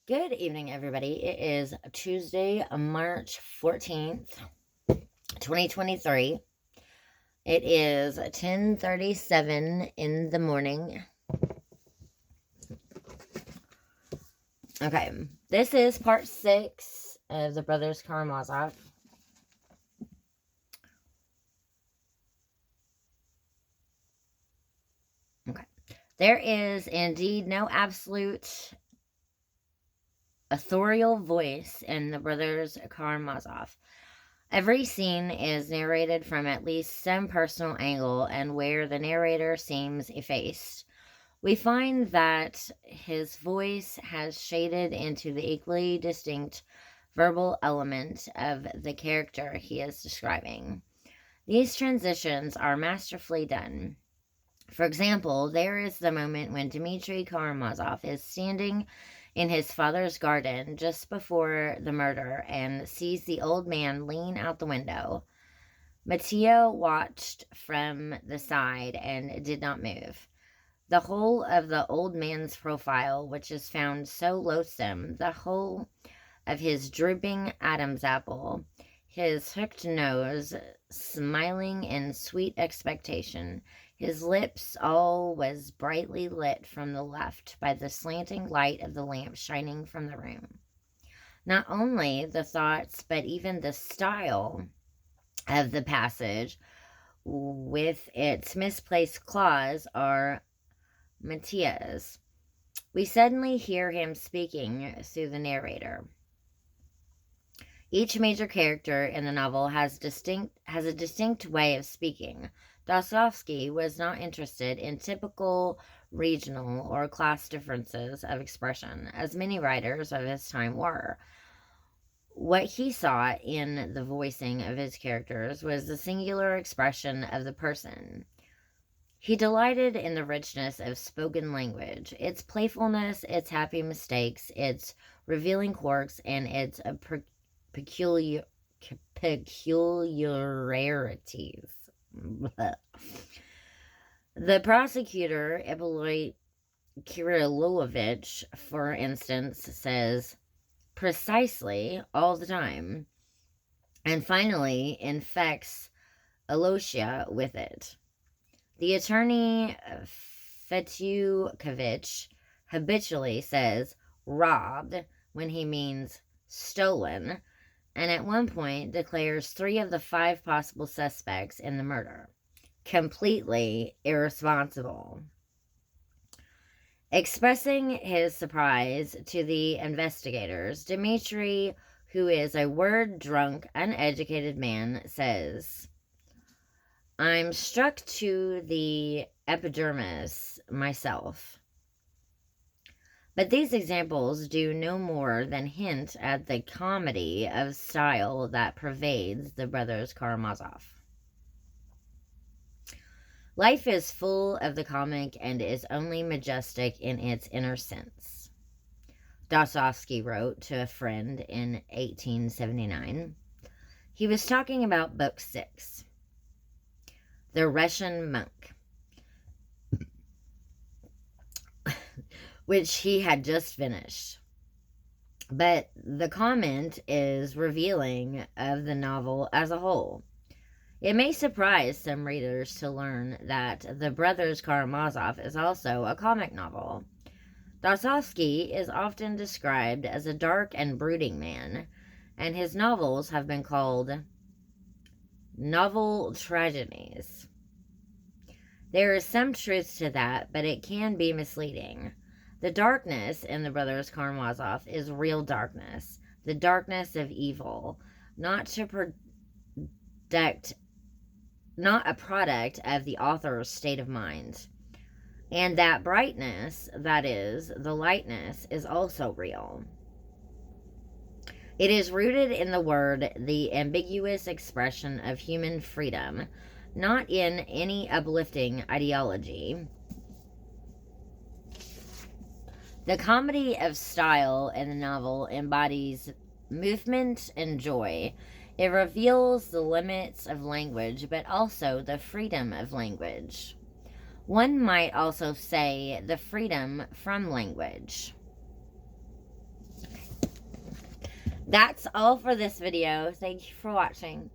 Good evening, everybody. It is Tuesday, March 14th, 2023. It is 10:37 in the morning. Okay, this is part 6 of the Brothers Karamazov. Okay. There is indeed no absolute authorial voice in the Brothers Karamazov. Every scene is narrated from at least some personal angle, and where the narrator seems effaced, we find that his voice has shaded into the equally distinct verbal element of the character he is describing. These transitions are masterfully done. For example, there is the moment when Dmitry Karamazov is standing in his father's garden just before the murder and sees the old man lean out the window. Mateo watched from the side and did not move. The whole of the old man's profile, which is found so loathsome, the whole of his drooping Adam's apple, his hooked nose smiling in sweet expectation, his lips, all was brightly lit from the left by the slanting light of the lamp shining from the room. Not only the thoughts, but even the style of the passage, with its misplaced clause, are Matea's. We suddenly hear him speaking through the narrator. Each major character in the novel has a distinct way of speaking. Dostoevsky was not interested in typical regional or class differences of expression, as many writers of his time were. What he saw in the voicing of his characters was the singular expression of the person. He delighted in the richness of spoken language, its playfulness, its happy mistakes, its revealing quirks, and its peculiarities. The prosecutor, Ippolit Kirillovich, for instance, says precisely all the time, and finally infects Aloysia with it. The attorney Fetukovich habitually says robbed when he means stolen, and at one point declares 3 of the 5 possible suspects in the murder completely irresponsible. Expressing his surprise to the investigators, Dmitri, who is a word-drunk, uneducated man, says, "I'm struck to the epidermis myself." But these examples do no more than hint at the comedy of style that pervades the brothers Karamazov. Life is full of the comic and is only majestic in its inner sense. Dostoevsky wrote to a friend in 1879. He was talking about Book 6, The Russian Monk, which he had just finished. But the comment is revealing of the novel as a whole. It may surprise some readers to learn that The Brothers Karamazov is also a comic novel. Dostoevsky is often described as a dark and brooding man, and his novels have been called novel tragedies. There is some truth to that, but it can be misleading. The darkness in The Brothers Karamazov is real darkness, the darkness of evil, not a product of the author's state of mind. And that brightness, that is, the lightness, is also real. It is rooted in the word, the ambiguous expression of human freedom, not in any uplifting ideology. The comedy of style in the novel embodies movement and joy. It reveals the limits of language, but also the freedom of language. One might also say the freedom from language. That's all for this video. Thank you for watching.